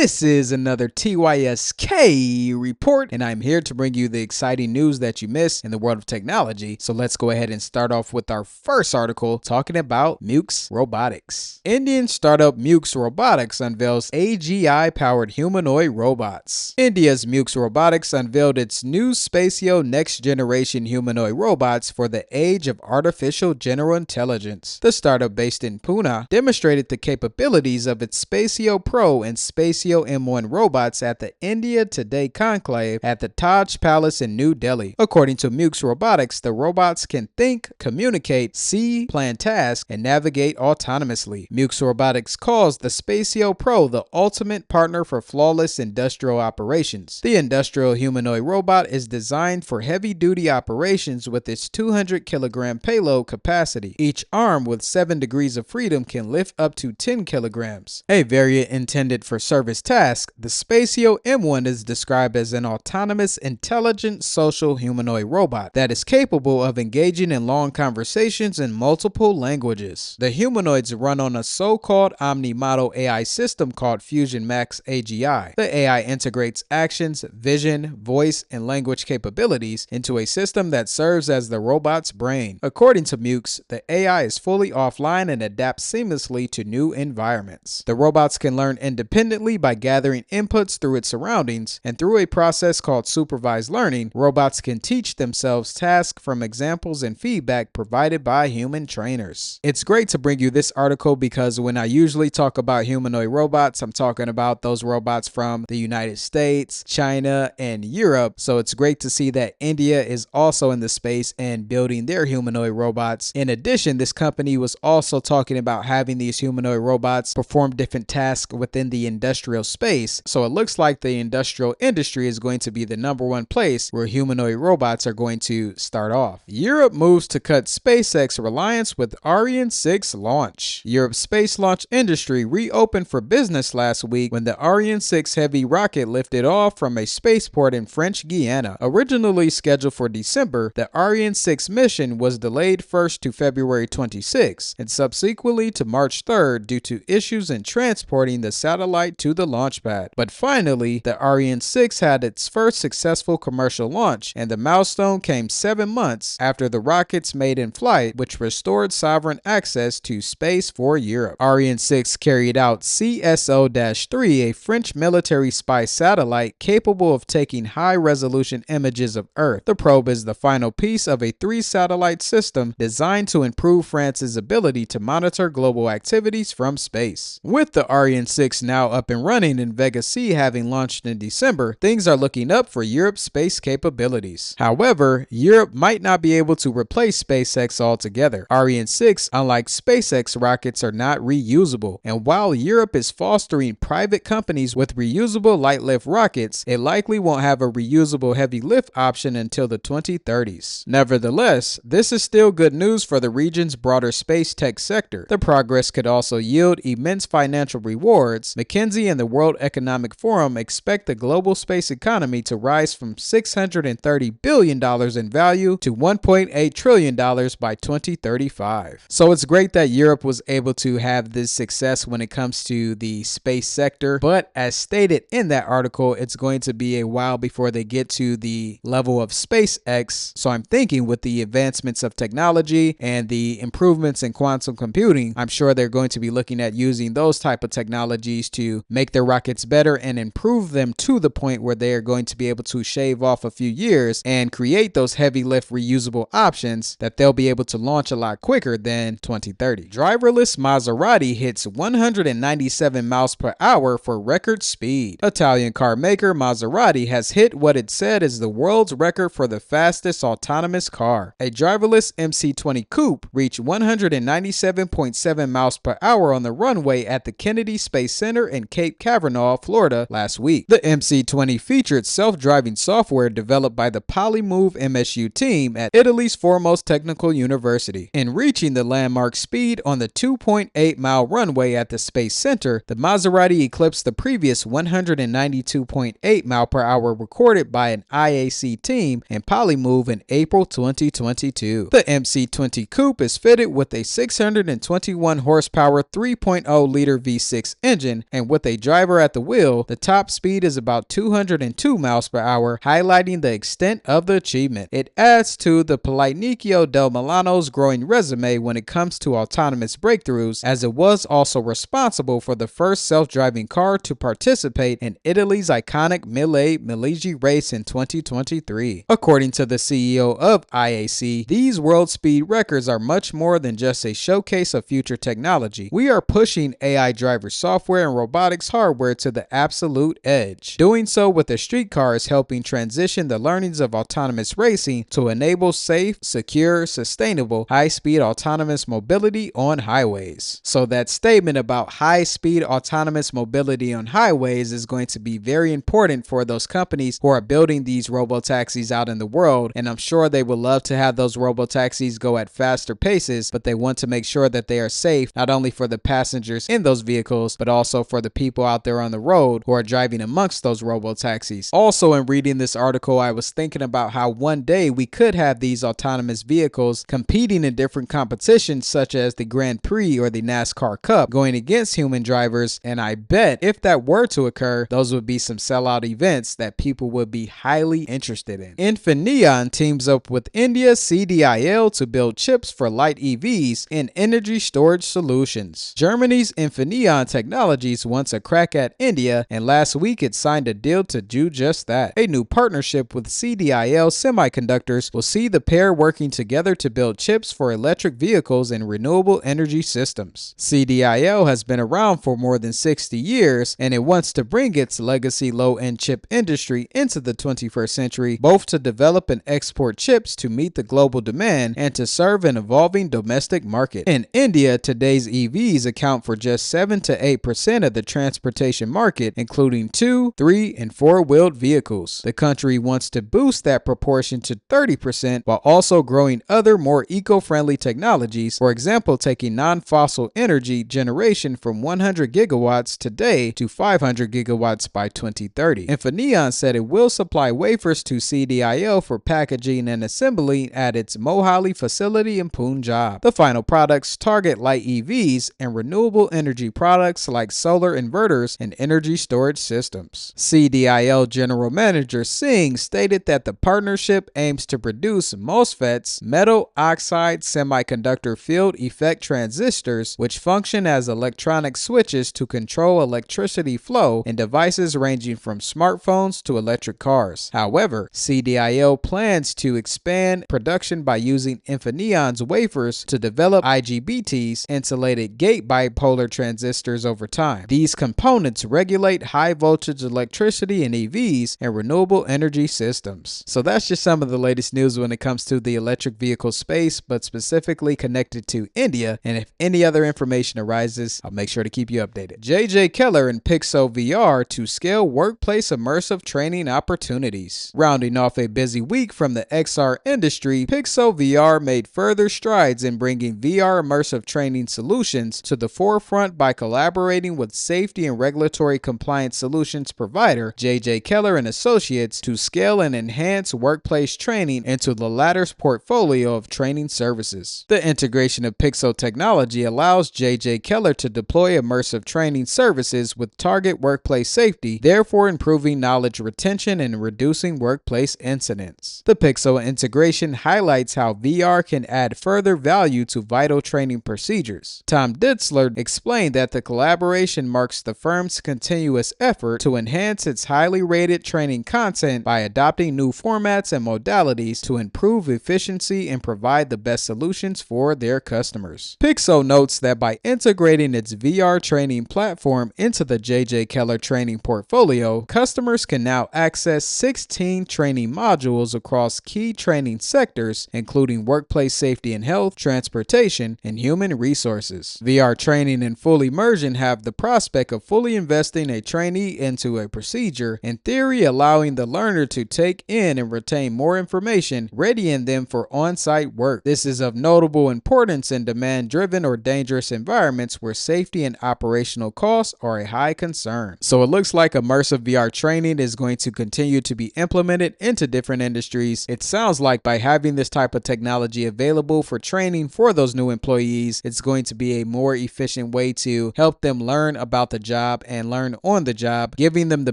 This is another TYSK report, and I'm here to bring you the exciting news that you missed in the world of technology. So let's go ahead and start off with our first article talking about Muks Robotics. Indian startup Muks Robotics unveils AGI-powered humanoid robots. India's Muks Robotics unveiled its new spatio next-generation humanoid robots for the age of artificial general intelligence. The startup based in Pune demonstrated the capabilities of its Spatio Pro and Spatio M1 robots at the India Today conclave at the Taj Palace in New Delhi. According to Muks Robotics, the robots can think, communicate, see, plan tasks, and navigate autonomously. Muks Robotics calls the Spatio Pro the ultimate partner for flawless industrial operations. The industrial humanoid robot is designed for heavy-duty operations with its 200-kilogram payload capacity. Each arm with 7 degrees of freedom can lift up to 10 kilograms. A variant intended for service tasks, the Spatio M1 is described as an autonomous, intelligent, social humanoid robot that is capable of engaging in long conversations in multiple languages. The humanoids run on a so-called omni-model AI system called Fusion Max AGI. The AI integrates actions, vision, voice, and language capabilities into a system that serves as the robot's brain. According to Muks, the AI is fully offline and adapts seamlessly to new environments. The robots can learn independently by gathering inputs through its surroundings, and through a process called supervised learning, robots can teach themselves tasks from examples and feedback provided by human trainers. It's great to bring you this article because when I usually talk about humanoid robots, I'm talking about those robots from the United States, China, and Europe. So it's great to see that India is also in the space and building their humanoid robots. In addition, this company was also talking about having these humanoid robots perform different tasks within the industrial space. So it looks like the industrial industry is going to be the #1 place where humanoid robots are going to start off. Europe moves to cut SpaceX reliance with Ariane 6 launch. Europe's space launch industry reopened for business last week when the Ariane 6 heavy rocket lifted off from a spaceport in French Guiana. Originally scheduled for December, the Ariane 6 mission was delayed first to February 26 and subsequently to March 3rd due to issues in transporting the satellite to the launch pad. But finally, the Ariane 6 had its first successful commercial launch, and the milestone came 7 months after the rockets made in flight, which restored sovereign access to space for Europe. Ariane 6 carried out CSO-3, a French military spy satellite capable of taking high-resolution images of Earth. The probe is the final piece of a 3-satellite system designed to improve France's ability to monitor global activities from space. With the Ariane 6 now up and running and Vega C having launched in December, things are looking up for Europe's space capabilities. However, Europe might not be able to replace SpaceX altogether. Ariane 6, unlike SpaceX rockets, are not reusable, and while Europe is fostering private companies with reusable light lift rockets, it likely won't have a reusable heavy lift option until the 2030s. Nevertheless, this is still good news for the region's broader space tech sector. The progress could also yield immense financial rewards. McKinsey and the World Economic Forum expect the global space economy to rise from $630 billion in value to $1.8 trillion by 2035. So it's great that Europe was able to have this success when it comes to the space sector, but as stated in that article, it's going to be a while before they get to the level of SpaceX. So I'm thinking with the advancements of technology and the improvements in quantum computing, I'm sure they're going to be looking at using those type of technologies to make their rockets better and improve them to the point where they are going to be able to shave off a few years and create those heavy lift reusable options that they'll be able to launch a lot quicker than 2030. Driverless Maserati hits 197 miles per hour for record speed. Italian car maker Maserati has hit what it said is the world's record for the fastest autonomous car. A driverless MC20 coupe reached 197.7 miles per hour on the runway at the Kennedy Space Center in Cape Canaveral, Florida last week. The MC20 featured self-driving software developed by the Polymove MSU team at Italy's foremost technical university. In reaching the landmark speed on the 2.8-mile runway at the Space Center, the Maserati eclipsed the previous 192.8 mile per hour recorded by an IAC team in Polymove in April 2022. The MC20 coupe is fitted with a 621 horsepower 3.0 liter V6 engine and with a drive driver at the wheel, the top speed is about 202 miles per hour, highlighting the extent of the achievement. It adds to the Politnicchio del Milano's growing resume when it comes to autonomous breakthroughs, as it was also responsible for the first self-driving car to participate in Italy's iconic Mille Miligi race in 2023. According to the CEO of IAC, these world speed records are much more than just a showcase of future technology. We are pushing AI driver software and robotics hardware to the absolute edge. Doing so with the streetcar is helping transition the learnings of autonomous racing to enable safe, secure, sustainable, high-speed autonomous mobility on highways. So that statement about high-speed autonomous mobility on highways is going to be very important for those companies who are building these robotaxis out in the world, and I'm sure they would love to have those robotaxis go at faster paces, but they want to make sure that they are safe, not only for the passengers in those vehicles, but also for the people out there on the road who are driving amongst those robotaxis. Also, in reading this article, I was thinking about how one day we could have these autonomous vehicles competing in different competitions such as the Grand Prix or the NASCAR Cup, going against human drivers, and I bet if that were to occur, those would be some sellout events that people would be highly interested in. Infineon teams up with India's CDIL to build chips for light EVs and energy storage solutions. Germany's Infineon Technologies wants a crack at India, and last week it signed a deal to do just that. A new partnership with CDIL Semiconductors will see the pair working together to build chips for electric vehicles and renewable energy systems. CDIL has been around for more than 60 years, and it wants to bring its legacy low-end chip industry into the 21st century, both to develop and export chips to meet the global demand and to serve an evolving domestic market. In India, today's EVs account for just 7 to 8% of the transportation market, including 2, 3, and 4-wheeled vehicles. The country wants to boost that proportion to 30% while also growing other more eco-friendly technologies, for example, taking non-fossil energy generation from 100 gigawatts today to 500 gigawatts by 2030. Infineon said it will supply wafers to CDIL for packaging and assembly at its Mohali facility in Punjab. The final products target light EVs and renewable energy products like solar inverters and energy storage systems. CDIL General Manager Singh stated that the partnership aims to produce MOSFETs, metal oxide semiconductor field effect transistors, which function as electronic switches to control electricity flow in devices ranging from smartphones to electric cars. However, CDIL plans to expand production by using Infineon's wafers to develop IGBTs, insulated gate bipolar transistors, over time. These components regulate high voltage electricity in EVs and renewable energy systems. So that's just some of the latest news when it comes to the electric vehicle space, but specifically connected to India. And if any other information arises, I'll make sure to keep you updated. JJ Keller and PIXO VR to scale workplace immersive training opportunities. Rounding off a busy week from the XR industry, PIXO VR made further strides in bringing VR immersive training solutions to the forefront by collaborating with safety and regulatory compliance solutions provider JJ Keller and Associates to scale and enhance workplace training into the latter's portfolio of training services. The integration of PIXO technology allows JJ Keller to deploy immersive training services with target workplace safety, therefore improving knowledge retention and reducing workplace incidents. The PIXO integration highlights how VR can add further value to vital training procedures. Tom Ditzler explained that the collaboration marks the firm's continuous effort to enhance its highly rated training content by adopting new formats and modalities to improve efficiency and provide the best solutions for their customers. PIXO notes that by integrating its VR training platform into the JJ Keller training portfolio, customers can now access 16 training modules across key training sectors, including workplace safety and health, transportation, and human resources. VR training and full immersion have the prospect of fully investing a trainee into a procedure, in theory allowing the learner to take in and retain more information, readying them for on-site work. This is of notable importance in demand-driven or dangerous environments where safety and operational costs are a high concern. So it looks like immersive VR training is going to continue to be implemented into different industries. It sounds like by having this type of technology available for training for those new employees, it's going to be a more efficient way to help them learn about the job job and learn on the job, giving them the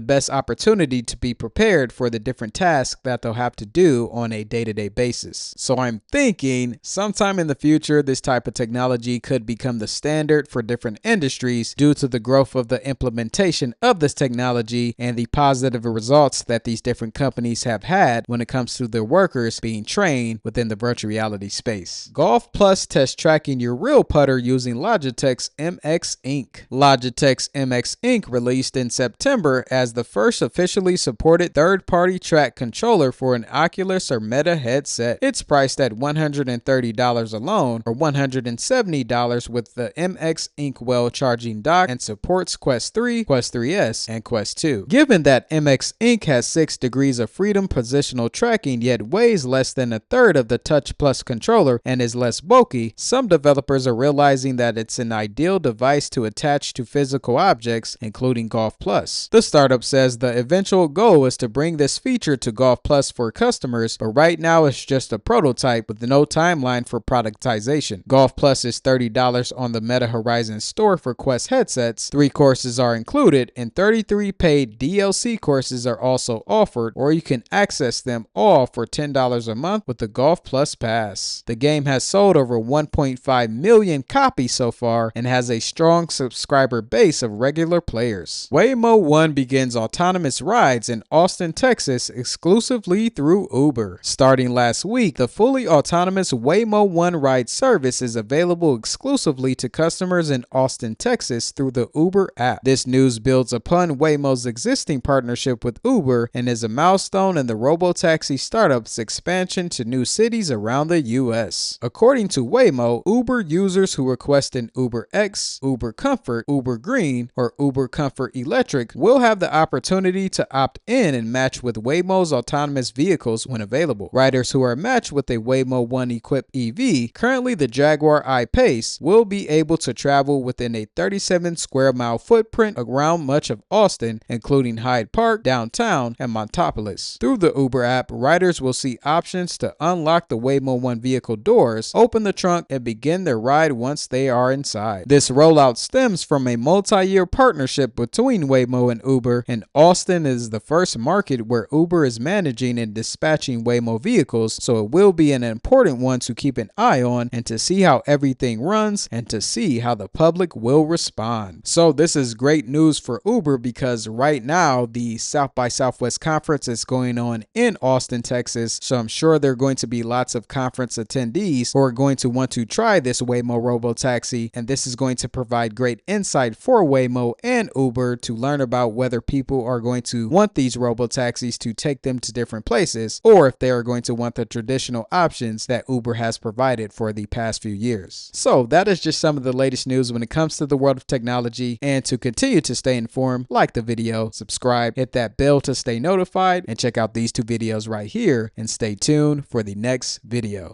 best opportunity to be prepared for the different tasks that they'll have to do on a day-to-day basis. So I'm thinking sometime in the future, this type of technology could become the standard for different industries due to the growth of the implementation of this technology and the positive results that these different companies have had when it comes to their workers being trained within the virtual reality space. Golf Plus tests tracking your real putter using Logitech's MX Ink. Logitech's MX Ink released in September as the first officially supported third-party track controller for an Oculus or Meta headset. It's priced at $130 alone or $170 with the MX Ink well charging dock and supports Quest 3, Quest 3S, and Quest 2. Given that MX Ink has 6 degrees of freedom positional tracking yet weighs less than a third of the Touch Plus controller and is less bulky, some developers are realizing that it's an ideal device to attach to physical objects, including Golf Plus. The startup says the eventual goal is to bring this feature to Golf Plus for customers, but right now it's just a prototype with no timeline for productization. Golf Plus is $30 on the Meta Horizon store for Quest headsets. 3 courses are included and 33 paid DLC courses are also offered, or you can access them all for $10 a month with the Golf Plus Pass. The game has sold over 1.5 million copies so far and has a strong subscriber base of regular players. Waymo One begins autonomous rides in Austin, Texas exclusively through Uber. Starting last week, the fully autonomous Waymo One ride service is available exclusively to customers in Austin, Texas through the Uber app. This news builds upon Waymo's existing partnership with Uber and is a milestone in the robotaxi startup's expansion to new cities around the US. According to Waymo, Uber users who request an Uber X, Uber Comfort, Uber Green, or Uber Comfort Electric will have the opportunity to opt in and match with Waymo's autonomous vehicles when available. Riders who are matched with a Waymo One equipped EV, currently the Jaguar I-Pace, will be able to travel within a 37 square mile footprint around much of Austin, including Hyde Park, downtown, and Montopolis. Through the Uber app, riders will see options to unlock the Waymo One vehicle doors, open the trunk, and begin their ride once they are inside. This rollout stems from a multi-year partnership between Waymo and Uber, and Austin is the first market where Uber is managing and dispatching Waymo vehicles, so it will be an important one to keep an eye on and to see how everything runs and to see how the public will respond. So this is great news for Uber because right now the South by Southwest conference is going on in Austin, Texas, so I'm sure there are going to be lots of conference attendees who are going to want to try this Waymo robotaxi, and this is going to provide great insight for Waymo and Uber to learn about whether people are going to want these robotaxis to take them to different places or if they are going to want the traditional options that Uber has provided for the past few years. So that is just some of the latest news when it comes to the world of technology, and to continue to stay informed, like the video, subscribe, hit that bell to stay notified, and check out these 2 videos right here and stay tuned for the next video.